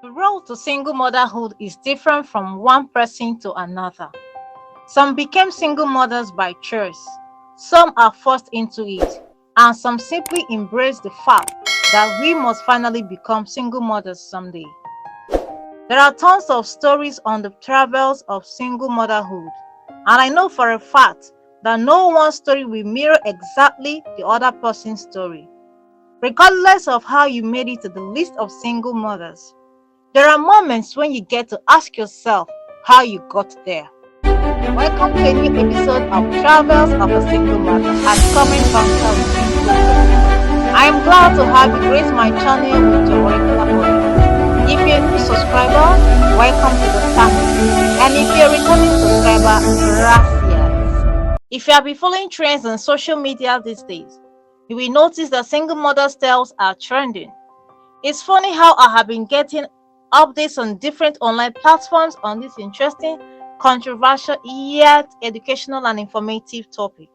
The road to single motherhood is different from one person to another. Some became single mothers by choice, some are forced into it, and some simply embrace the fact that we must finally become single mothers someday. There are tons of stories on the travels of single motherhood, and I know for a fact that no one story will mirror exactly the other person's story, regardless of how you made it to the list of single mothers. There are moments when you get to ask yourself how you got there. Welcome to a new episode of Travels of a Single Mother at Comment Banter with Influence. I am glad to have you grace my channel with your regular audience. If you're a new subscriber, welcome to the family. And if you're a returning subscriber, gracias. If you have been following trends on social media these days, you will notice that single mother styles are trending. It's funny how I have been getting updates on different online platforms on this interesting, controversial, yet educational and informative topic.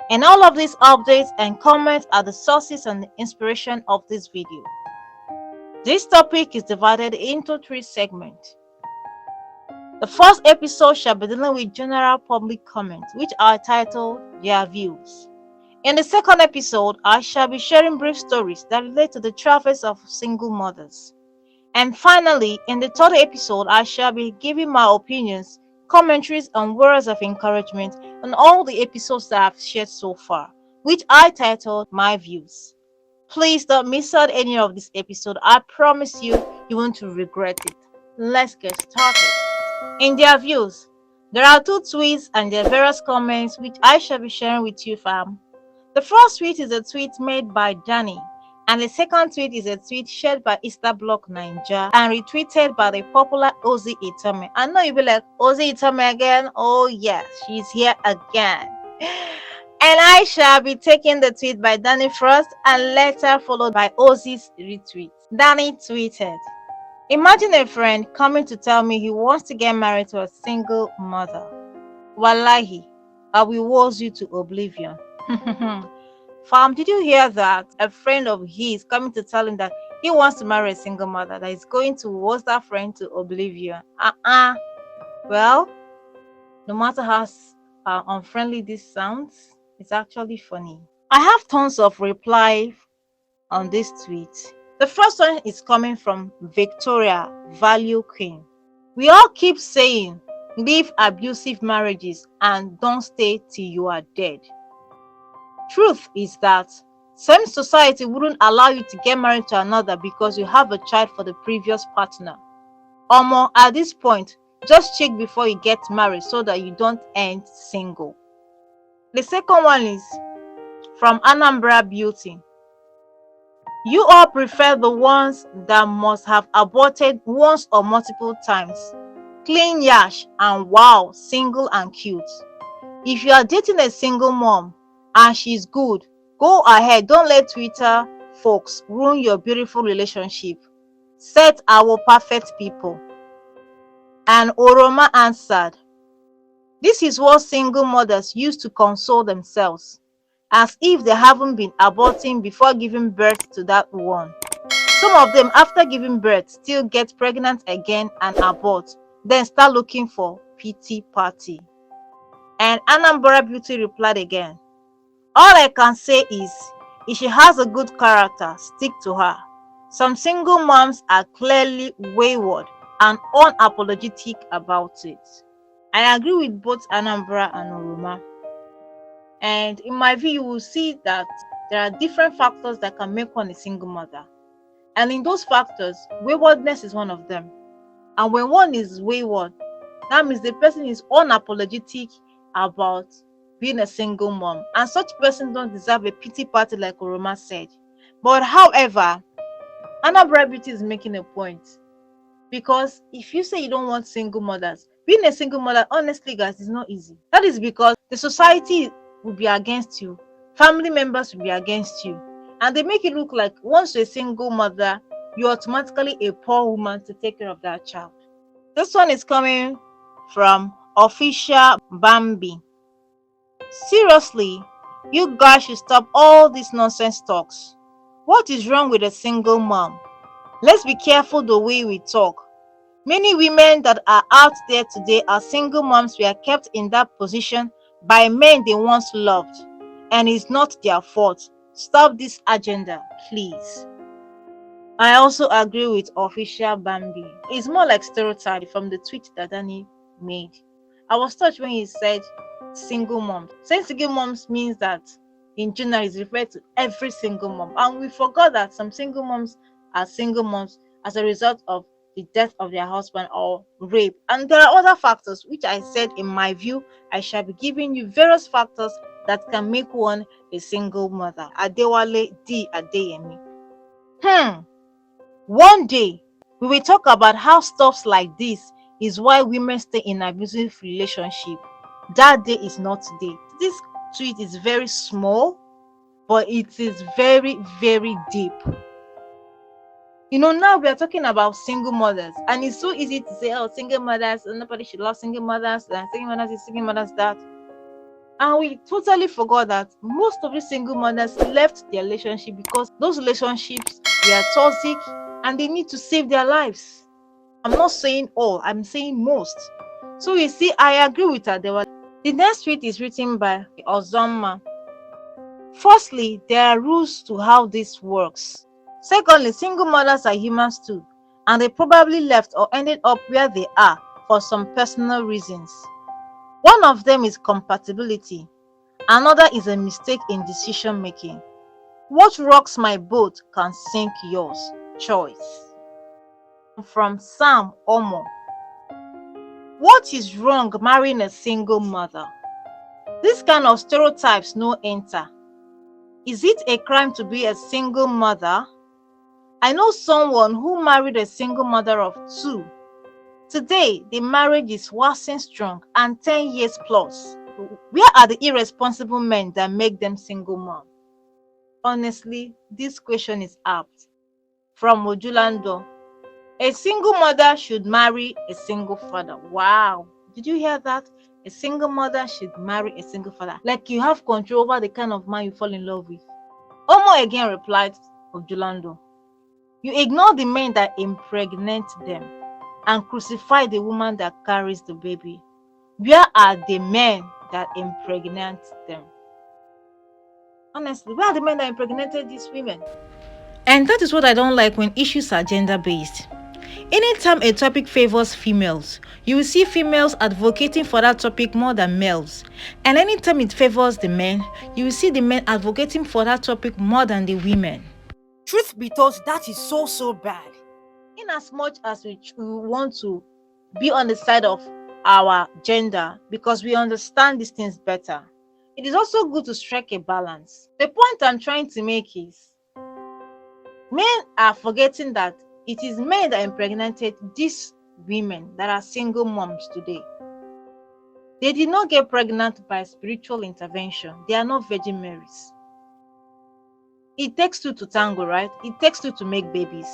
And all of these updates and comments are the sources and the inspiration of this video. This topic is divided into 3 segments. The first episode shall be dealing with general public comments, which are titled Their Views. In the second episode, I shall be sharing brief stories that relate to the travails of single mothers. And finally, in the third episode, I shall be giving my opinions, commentaries, and words of encouragement on all the episodes that I've shared so far, which I titled My Views. Please don't miss out any of this episode. I promise you won't regret it. Let's get started. In their views, there are 2 tweets and their various comments which I shall be sharing with you, fam. The first tweet is a tweet made by Danny, and the second tweet is a tweet shared by Easterblock Ninja and retweeted by the popular Ozzy Itome. I know you'll be like, Ozzy Itome again? Oh yes, she's here again. And I shall be taking the tweet by Danny first and later followed by Ozzy's retweet. Danny tweeted, "Imagine a friend coming to tell me he wants to get married to a single mother. Wallahi, I will woz you to oblivion." Fam, did you hear that? A friend of his coming to tell him that he wants to marry a single mother, that is going to woz that friend to oblivion. Well, no matter how unfriendly this sounds, it's actually funny. I have tons of reply on this tweet. The first one is coming from Victoria, Value Queen. "We all keep saying, leave abusive marriages and don't stay till you are dead. Truth is that same society wouldn't allow you to get married to another because you have a child for the previous partner. Omo, at this point, just check before you get married so that you don't end single." The second one is from Anambra Beauty. "You all prefer the ones that must have aborted once or multiple times. Clean yash and wow, single and cute. If you are dating a single mom and she's good, go ahead. Don't let Twitter folks ruin your beautiful relationship. Set our perfect people." And Oroma answered, "This is what single mothers use to console themselves, as if they haven't been aborting before giving birth to that one. Some of them, after giving birth, still get pregnant again and abort, then start looking for pity party." And Anambra Beauty replied again, "All I can say is, if she has a good character, stick to her. Some single moms are clearly wayward and unapologetic about it." I agree with both Anambra and Oroma. And in my view, you will see that there are different factors that can make one a single mother. And in those factors, waywardness is one of them. And when one is wayward, that means the person is unapologetic about being a single mom, and such person don't deserve a pity party like Oroma said. But however, Anambra Beauty is making a point, because if you say you don't want single mothers, being a single mother, honestly guys, is not easy. That is because the society will be against you, family members will be against you, and they make it look like once you're a single mother, you're automatically a poor woman to take care of that child. This one is coming from Official Bambi. "Seriously, you guys should stop all these nonsense talks. What is wrong with a single mom? Let's be careful the way we talk. Many women that are out there today are single moms were kept in that position by men they once loved, and it's not their fault. Stop this agenda, please. I also agree with official Bambi. It's more like stereotype from the tweet that Danny made. I was touched when he said single moms. Saying single moms means that in general is referred to every single mom. And we forgot that some single moms are single moms as a result of the death of their husband or rape. And there are other factors, which I said in my view, I shall be giving you various factors that can make one a single mother. Adewale D. Adeyemi. One day, we will talk about how stuff like this is why women stay in abusive relationship. That day is not today. This tweet is very small, but it is very, very deep. Now we are talking about single mothers, and it's so easy to say, oh, single mothers, nobody should love single mothers, and single mothers is single mothers that. And we totally forgot that most of the single mothers left their relationship because those relationships were toxic and they need to save their lives. I'm not saying all, I'm saying most. So you see, I agree with her. The next tweet is written by Ozoma. Firstly, there are rules to how this works. Secondly, single mothers are humans too, and they probably left or ended up where they are for some personal reasons. One of them is compatibility. Another is a mistake in decision making. What rocks my boat can sink yours. Choice. From Sam Omo. What is wrong marrying a single mother? This kind of stereotypes no enter. Is it a crime to be a single mother? I know someone who married a single mother of 2. Today, the marriage is waxing strong and 10 years plus. Where are the irresponsible men that make them single mom? Honestly, this question is apt. From Ojulando. A single mother should marry a single father. Wow. Did you hear that? A single mother should marry a single father. Like you have control over the kind of man you fall in love with. Omo again replied, Ojulando. You ignore the men that impregnate them and crucify the woman that carries the baby. Where are the men that impregnate them? Honestly, where are the men that impregnated these women? And that is what I don't like when issues are gender-based. Anytime a topic favors females, you will see females advocating for that topic more than males. And anytime it favors the men, you will see the men advocating for that topic more than the women. Truth be told, that is so bad. In as much as we want to be on the side of our gender because we understand these things better, it is also good to strike a balance. The point I'm trying to make is men are forgetting that it is men that impregnated these women that are single moms today. They did not get pregnant by spiritual intervention. They are not Virgin Marys. It takes 2 to tango, right? It takes 2 to make babies.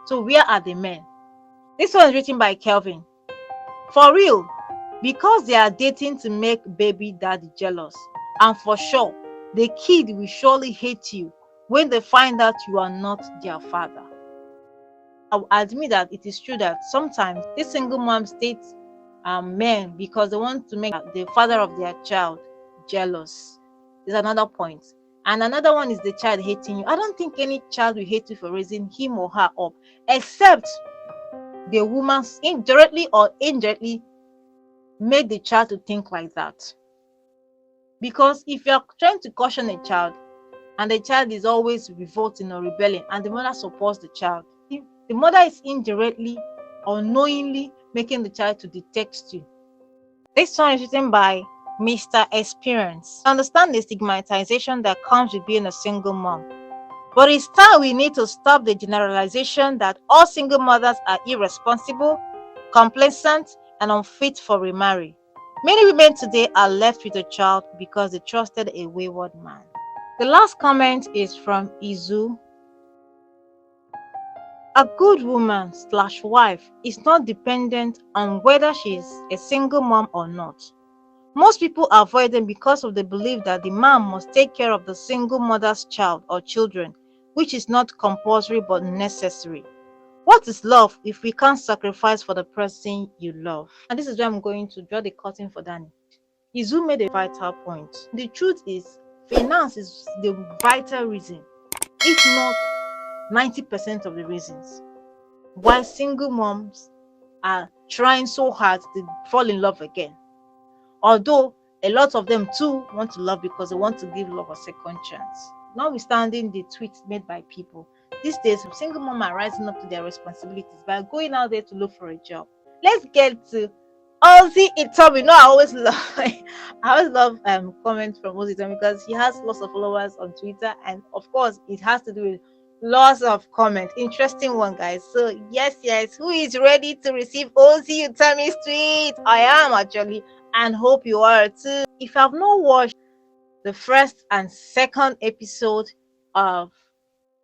So where are the men? This one is written by Kelvin. For real, because they are dating to make baby daddy jealous. And for sure, the kid will surely hate you when they find out you are not their father. I'll admit that it is true that sometimes these single moms date men because they want to make the father of their child jealous. Is another point. And another one is the child hating you. I don't think any child will hate you for raising him or her up, except the woman indirectly or indirectly made the child to think like that. Because if you're trying to caution a child and the child is always revolting or rebelling and the mother supports the child, the mother is indirectly or knowingly making the child to detect you. This one is written by Mr. Experience. Understand the stigmatization that comes with being a single mom. But it's time we need to stop the generalization that all single mothers are irresponsible, complacent, and unfit for remarry. Many women today are left with a child because they trusted a wayward man. The last comment is from Izu. A good woman/wife is not dependent on whether she is a single mom or not. Most people avoid them because of the belief that the man must take care of the single mother's child or children, which is not compulsory but necessary. What is love if we can't sacrifice for the person you love? And this is where I'm going to draw the curtain for Danny. Izu made a vital point. The truth is, finance is the vital reason, if not 90% of the reasons, why single moms are trying so hard to fall in love again. Although a lot of them too want to love because they want to give love a second chance. Notwithstanding the tweets made by people, these days single moms are rising up to their responsibilities by going out there to look for a job. Let's get to Ozzy Itomi. No, I always love comments from Ozzy Itomi because he has lots of followers on Twitter, and of course it has to do with lots of comments. Interesting one, guys. So yes, who is ready to receive Ozzy Itomi's tweet? I am actually, and hope you are too. If you have not watched the first and second episode of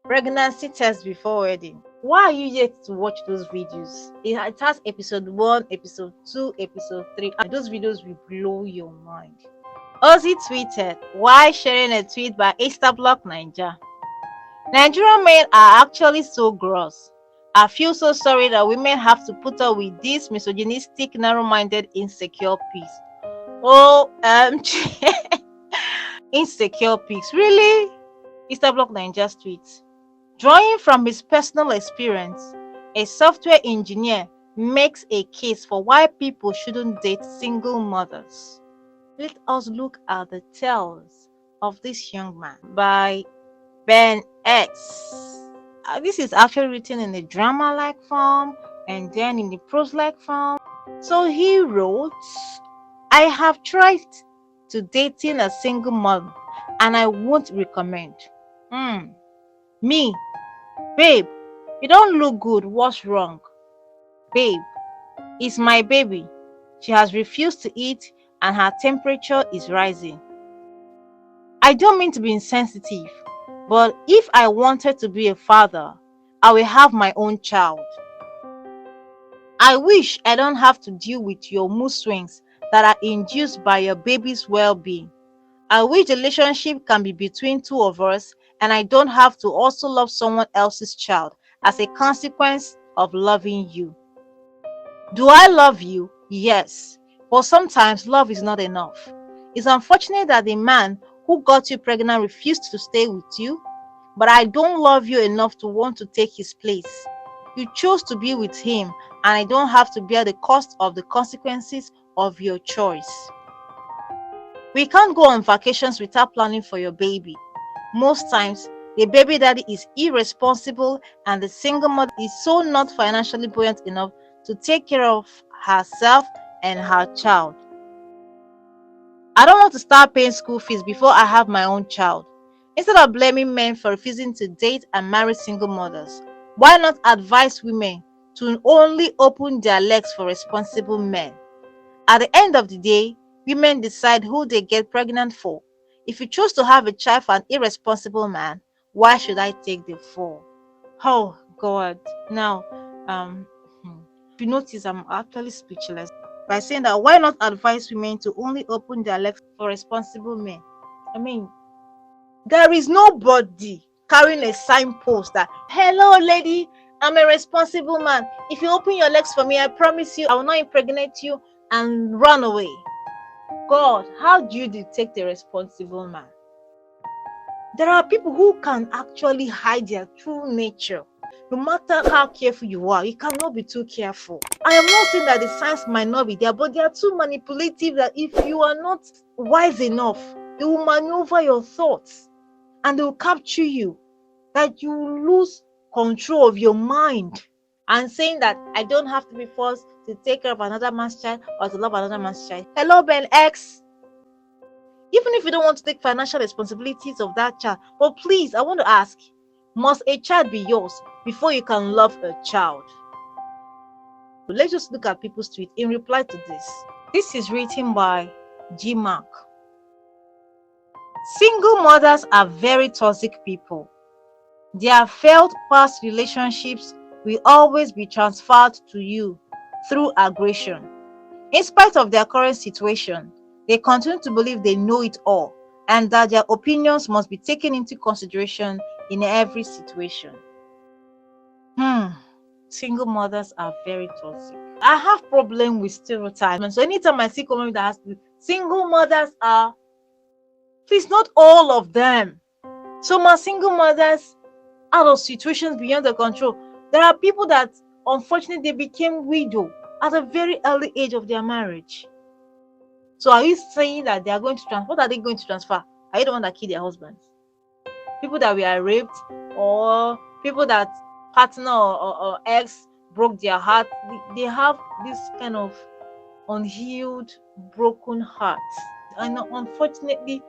pregnancy test before wedding, why are you yet to watch those videos? It has episode 1, episode 2, episode 3, and those videos will blow your mind. Ozzy tweeted, "Why sharing a tweet by Block Ninja? Nigerian men are actually so gross. I feel so sorry that women have to put up with these misogynistic, narrow-minded, insecure pigs." OMG. Insecure pigs. Really? Block Ninja's tweets. Drawing from his personal experience, a software engineer makes a case for why people shouldn't date single mothers. Let us look at the tales of this young man by Ben X. This is actually written in the drama-like form and then in the prose-like form. So he wrote, "I have tried to dating a single mom and I won't recommend. Me, babe, you don't look good. What's wrong? Babe, it's my baby. She has refused to eat and her temperature is rising. I don't mean to be insensitive, but if I wanted to be a father, I will have my own child. I wish I don't have to deal with your mood swings that are induced by your baby's well-being. I wish the relationship can be between two of us and I don't have to also love someone else's child as a consequence of loving you. Do I love you? Yes. But sometimes love is not enough. It's unfortunate that the man who got you pregnant refused to stay with you, but I don't love you enough to want to take his place. You chose to be with him and I don't have to bear the cost of the consequences of your choice. We can't go on vacations without planning for your baby. Most times, the baby daddy is irresponsible and the single mother is so not financially buoyant enough to take care of herself and her child. I don't want to start paying school fees before I have my own child. Instead of blaming men for refusing to date and marry single mothers, why not advise women to only open their legs for responsible men? At the end of the day, women decide who they get pregnant for. If you choose to have a child for an irresponsible man, why should I take the fall?" Oh God. Now, if you notice, I'm actually speechless by saying that why not advise women to only open their legs for responsible men? I mean, there is nobody carrying a signpost that, "Hello lady, I'm a responsible man. If you open your legs for me, I promise you I will not impregnate you and run away." God, how do you detect a responsible man? There are people who can actually hide their true nature. No matter how careful you are, you cannot be too careful. I am not saying that the signs might not be there, but they are too manipulative that if you are not wise enough, they will maneuver your thoughts and they will capture you, that you will lose control of your mind. And saying that I don't have to be forced to take care of another man's child or to love another man's child. Hello, Ben X. Even if you don't want to take financial responsibilities of that child, but please, I want to ask, must a child be yours before you can love a child? Let's just look at people's tweets in reply to this. This is written by G Mark. Single mothers are very toxic people. Their failed past relationships will always be transferred to you through aggression. In spite of their current situation, they continue to believe they know it all and that their opinions must be taken into consideration in every situation. single mothers are very toxic. I have problem with stereotypes. So anytime I see comment that has to be single mothers are, please, not all of them. Some are single mothers out of situations beyond their control. There are people that unfortunately they became widow at a very early age of their marriage. So are you saying that they are going to transfer? What are they going to transfer? Are you the one that killed their husbands? People that were raped, or people that partner or ex broke their heart, they have this kind of unhealed, broken hearts. And unfortunately,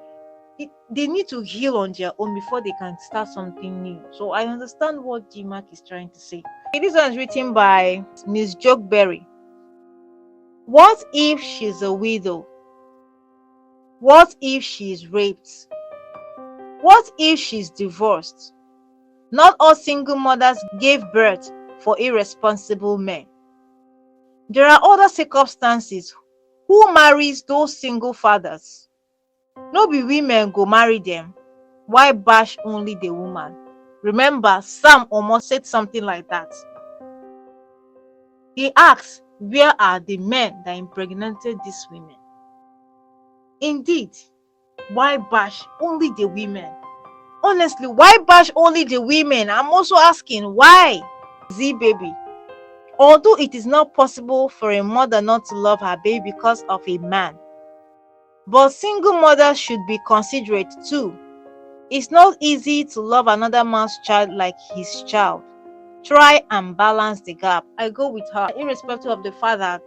they need to heal on their own before they can start something new. So I understand what GMAC is trying to say. This one is written by Miss Jokeberry. What if she's a widow? What if she's raped? What if she's divorced? Not all single mothers gave birth for irresponsible men. There are other circumstances. Who marries those single fathers? No be women go marry them. Why bash only the woman? Remember, Sam almost said something like that. He asked, where are the men that impregnated these women? Indeed, why bash only the women? Honestly, why bash only the women? I'm also asking, why? Z baby. Although it is not possible for a mother not to love her baby because of a man, but single mothers should be considerate too. It's not easy to love another man's child like his child. Try and balance the gap. I go with her, irrespective of the fact that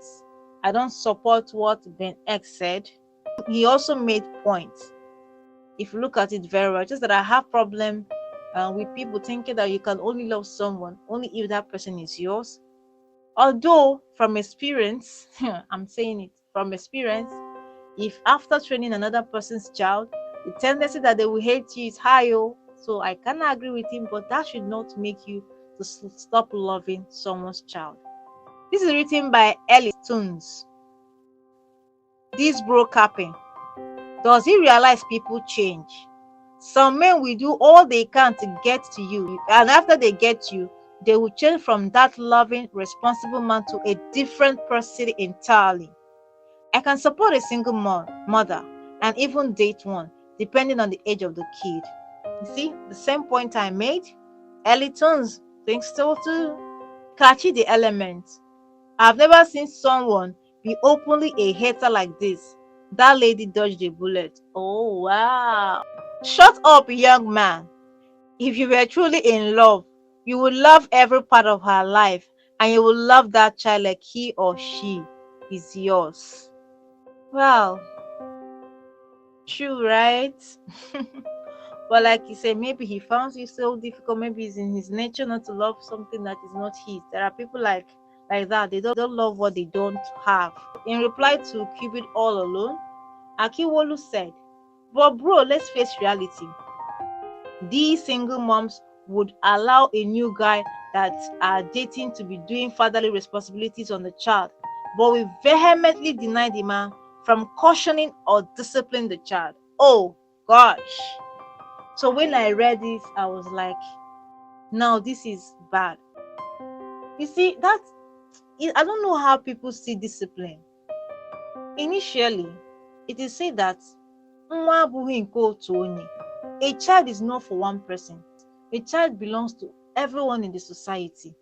I don't support what Ben X said. He also made points. If you look at it very well, just that I have problem with people thinking that you can only love someone only if that person is yours. Although from experience, I'm saying it from experience, if after training another person's child, the tendency that they will hate you is high. So I cannot agree with him, but that should not make you to stop loving someone's child. This is written by Ellie Toons. This bro capping. Does he realize people change? Some men will do all they can to get to you, and after they get you, they will change from that loving, responsible man to a different person entirely. I can support a single mother and even date one, depending on the age of the kid. You see, the same point I made, Ellie Toons thinks so too. Catchy the element. I've never seen someone be openly a hater like this. That lady dodged a bullet. Oh, wow. Shut up, young man. If you were truly in love, you would love every part of her life, and you will love that child like he or she is yours. Well, true, right? But like you said, maybe he found it so difficult. Maybe it's in his nature not to love something that is not his. There are people like that. They don't love what they don't have. In reply to Cupid All Alone, Akiwolu said, but bro, let's face reality. These single moms would allow a new guy that are dating to be doing fatherly responsibilities on the child, but we vehemently deny the man from cautioning or disciplining the child. Oh gosh. So when I read this, I was like, now this is bad. You see, I don't know how people see discipline. Initially, it is said that a child is not for one person. A child belongs to everyone in the society.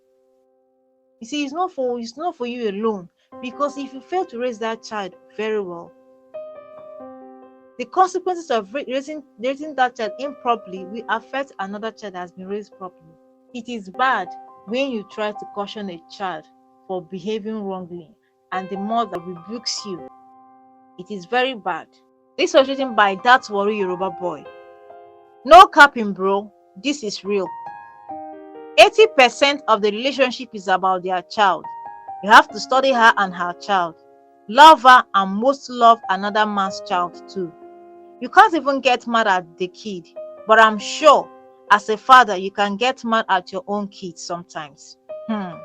You see, it's not for you alone, because if you fail to raise that child very well, the consequences of raising that child improperly will affect another child that has been raised properly. It is bad when you try to caution a child for behaving wrongly and the mother rebukes you. It is very bad. This was written by That Worry Yoruba Boy. No capping, bro. This is real. 80% of the relationship is about their child. You have to study her and her child. Love her and most love another man's child too. You can't even get mad at the kid, but I'm sure as a father you can get mad at your own kid sometimes. I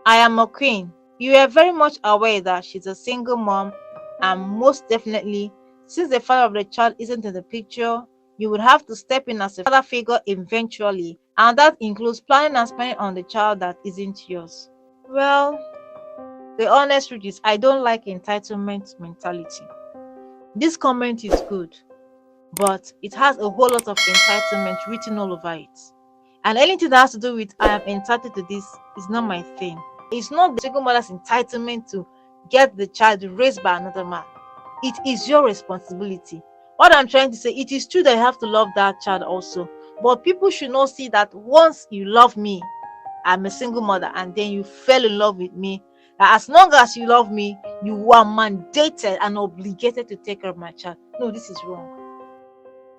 am a queen. You are very much aware that she's a single mom, and most definitely, since the father of the child isn't in the picture, you would have to step in as a father figure eventually And that includes planning and spending on the child that isn't yours. Well, the honest truth is, I don't like entitlement mentality. This comment is good, but it has a whole lot of entitlement written all over it. And anything that has to do with I am entitled to this is not my thing. It's not the single mother's entitlement to get the child raised by another man. It is your responsibility. What I'm trying to say, it is true that you have to love that child also. But people should not see that once you love me, I'm a single mother, and then you fell in love with me, that as long as you love me, you are mandated and obligated to take care of my child. No, this is wrong.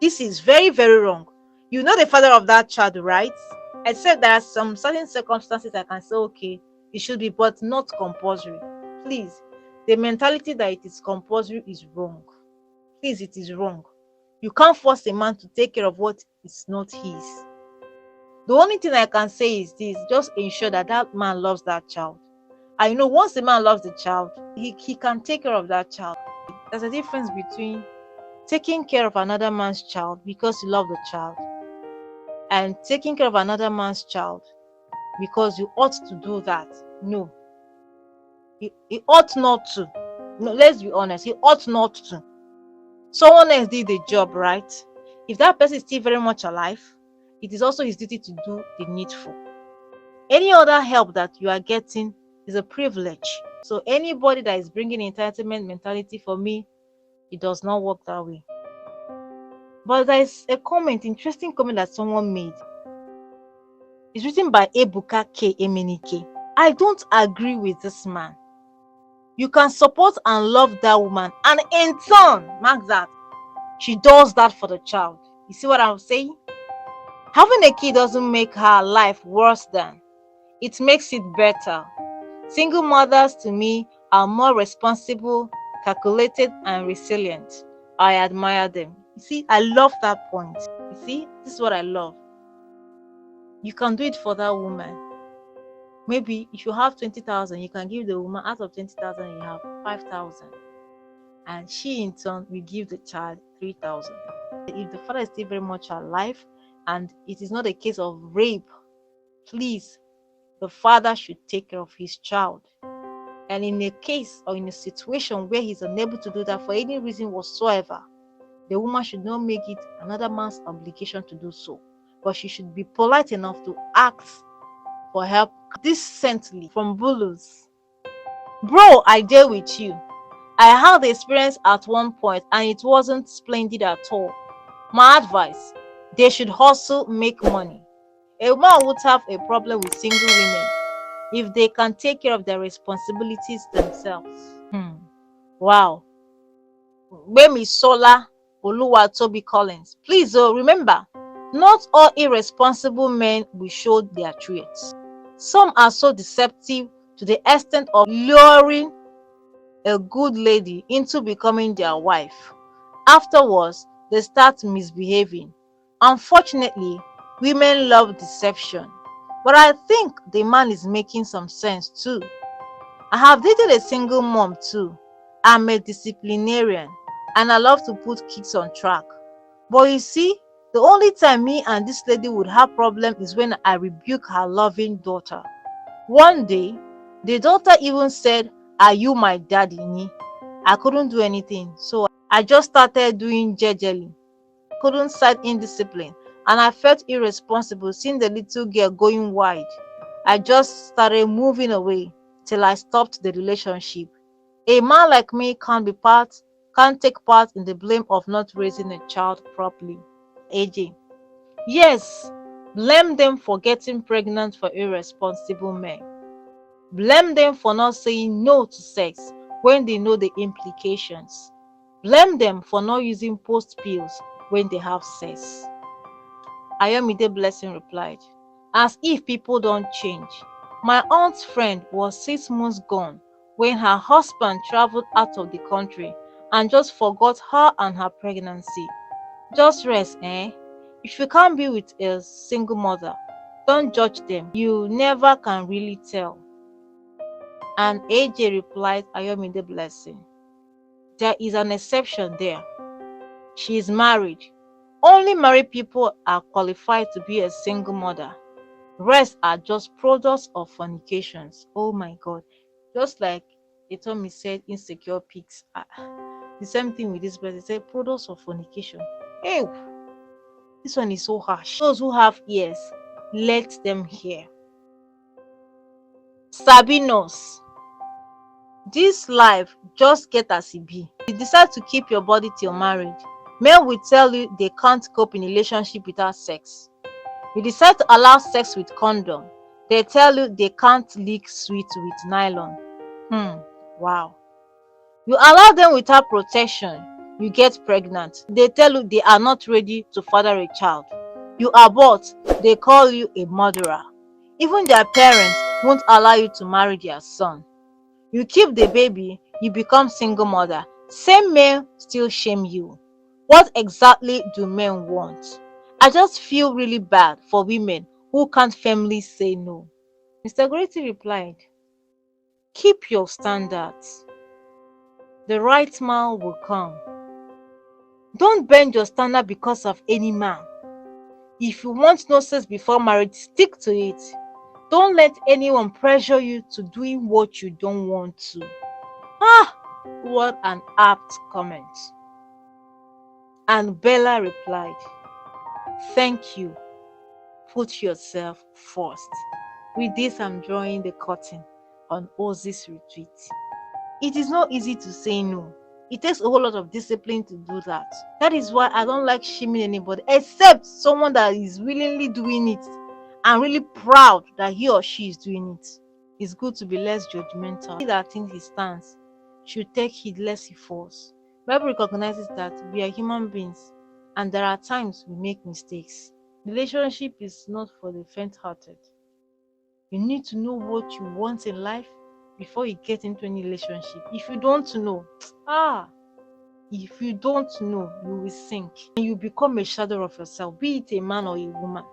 This is very, very wrong. You know the father of that child, right? Except there are some certain circumstances I can say, okay, it should be, but not compulsory. Please, the mentality that it is compulsory is wrong. Please, it is wrong. You can't force a man to take care of what is not his. The only thing I can say is this: just ensure that that man loves that child. I know once the man loves the child, he can take care of that child. There's a difference between taking care of another man's child because you love the child and taking care of another man's child because you ought to do that. No, he ought not to. No, let's be honest, he ought not to. Someone else did the job, right? If that person is still very much alive, it is also his duty to do the needful. Any other help that you are getting is a privilege. So anybody that is bringing entitlement mentality, for me, it does not work that way. But there is a comment, interesting comment that someone made. It's written by Ebuka K. Emenike. I don't agree with this man. You can support and love that woman, and in turn, mark that, she does that for the child. You see what I'm saying? Having a kid doesn't make her life worse than, it makes it better. Single mothers, to me, are more responsible, calculated, and resilient. I admire them. You see, I love that point. You see, this is what I love. You can do it for that woman. Maybe if you have 20,000, you can give the woman, out of 20,000, you have 5,000. And she in turn will give the child 3,000. If the father is still very much alive and it is not a case of rape, please, the father should take care of his child. And in a case or in a situation where he's unable to do that for any reason whatsoever, the woman should not make it another man's obligation to do so. But she should be polite enough to ask for help decently. From Bulus. Bro, I deal with you. I had the experience at one point and it wasn't splendid at all. My advice, they should hustle, make money. A woman would have a problem with single women if they can take care of their responsibilities themselves. Wow. Gbemi Sola Oluwatobi Collins. Please, remember, not all irresponsible men will show their traits. Some are so deceptive to the extent of luring a good lady into becoming their wife. Afterwards, they start misbehaving. Unfortunately, women love deception. But I think the man is making some sense too. I have dated a single mom too. I'm a disciplinarian and I love to put kids on track. But you see, the only time me and this lady would have problem is when I rebuke her loving daughter. One day, the daughter even said, "Are you my daddy?" I couldn't do anything, so I just started doing jejely. Couldn't cite indiscipline, and I felt irresponsible seeing the little girl going wide. I just started moving away till I stopped the relationship. A man like me can't take part in the blame of not raising a child properly. AJ. Yes, blame them for getting pregnant for irresponsible men. Blame them for not saying no to sex when they know the implications. Blame them for not using post pills when they have sex. Ayomide Blessing replied, as if people don't change. My aunt's friend was 6 months gone when her husband traveled out of the country and just forgot her and her pregnancy. Just rest, eh? If you can't be with a single mother, don't judge them. You never can really tell. And AJ replied, Ayomide Blessing, there is an exception there. She is married. Only married people are qualified to be a single mother. Rest are just products of fornications. Oh my God. Just like Etomi said, insecure pigs. The same thing with this person. They say products of fornication. Hey, this one is so harsh. Those who have ears, let them hear. Sabinos. This life just get as it be. You decide to keep your body till marriage. Men will tell you they can't cope in a relationship without sex. You decide to allow sex with condom. They tell you they can't lick sweet with nylon. Wow. You allow them without protection. You get pregnant. They tell you they are not ready to father a child. You abort. They call you a murderer. Even their parents won't allow you to marry their son. You keep the baby, you become single mother. Same men still shame you. What exactly do men want? I just feel really bad for women who can't firmly say no. Mr. Grady replied, keep your standards. The right man will come. Don't bend your standard because of any man. If you want no sex before marriage, stick to it. Don't let anyone pressure you to doing what you don't want to. What an apt comment. And Bella replied, thank you. Put yourself first. With this, I'm drawing the curtain on Ozzy's retreat. It is not easy to say no. It takes a whole lot of discipline to do that. That is why I don't like shaming anybody, except someone that is willingly doing it and really proud that he or she is doing it. It's good to be less judgmental. He that thinks he stands should take heed lest he falls. Bible recognizes that we are human beings and there are times we make mistakes. Relationship is not for the faint-hearted. You need to know what you want in life before you get into any relationship. If you don't know, you will sink and you become a shadow of yourself, be it a man or a woman.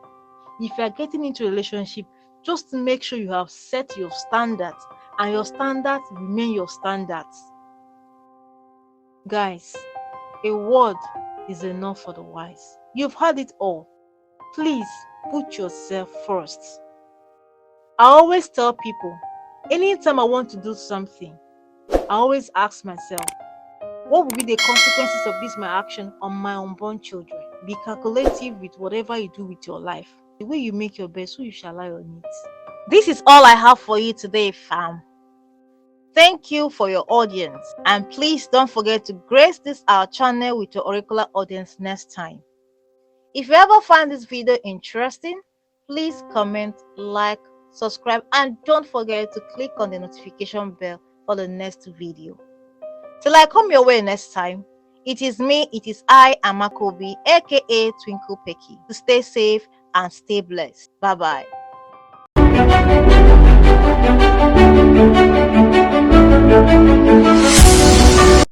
If you are getting into a relationship, just make sure you have set your standards and your standards remain your standards. Guys, a word is enough for the wise. You've had it all. Please put yourself first. I always tell people, anytime I want to do something, I always ask myself, what will be the consequences of this my action on my unborn children? Be calculative with whatever you do with your life. The way you make your best, so you shall allow your needs. This is all I have for you today, fam. Thank you for your audience, and please don't forget to grace this our channel with your auricular audience next time. If you ever find this video interesting, please comment, like, subscribe, and don't forget to click on the notification bell for the next video. Till I come your way next time, it is I, Amakobi, aka Twinkle Pecky. To stay safe and stay blessed. Bye bye.